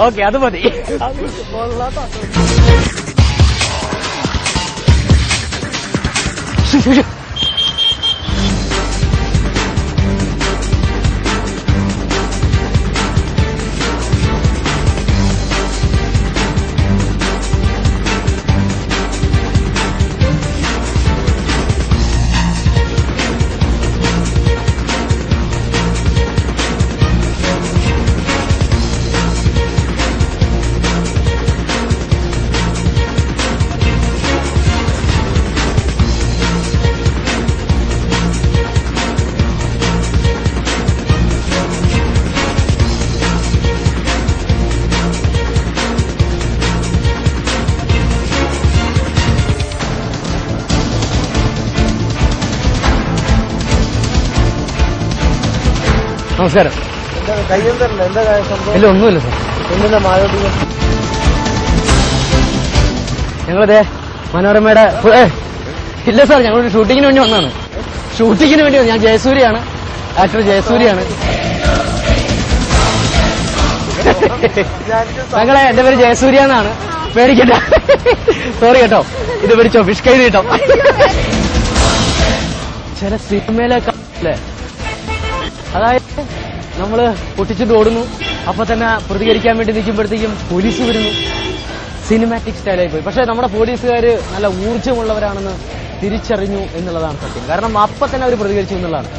Okay, അത് മതി. നമസ്കാരം. ഇല്ല, ഒന്നുമില്ല സാർ. എന്തിനാ മായോട്ടി? ഞങ്ങളതേ മനോരമയുടെ ഇല്ല സാർ, ഞങ്ങളൊരു ഷൂട്ടിങ്ങിന് വേണ്ടി വന്നതാണ്. ഷൂട്ടിങ്ങിന് വേണ്ടി ഞാൻ ജയസൂര്യാണ്, ആക്ടർ ജയസൂര്യാണ്. ഞങ്ങളെ എന്റെ പേര് ജയസൂര്യ എന്നാണ്. പേടിക്കണ്ട, സോറി കേട്ടോ. ഇത് പിടിച്ചോ, ഫിഷ് കൈ കേട്ടോ. ചില സിനിമയിലൊക്കെ അതായത് നമ്മള് പൊട്ടിച്ചിട്ട് ഓടുന്നു, അപ്പൊ തന്നെ പ്രതികരിക്കാൻ വേണ്ടി നിൽക്കുമ്പോഴത്തേക്കും പോലീസ് വരുന്നു. സിനിമാറ്റിക് സ്റ്റൈലായി പോയി. പക്ഷെ നമ്മുടെ പോലീസുകാർ നല്ല ഊർജ്ജമുള്ളവരാണെന്ന് തിരിച്ചറിഞ്ഞു എന്നുള്ളതാണ് സത്യം. കാരണം അപ്പൊ തന്നെ അവർ പ്രതികരിച്ചു എന്നുള്ളതാണ്.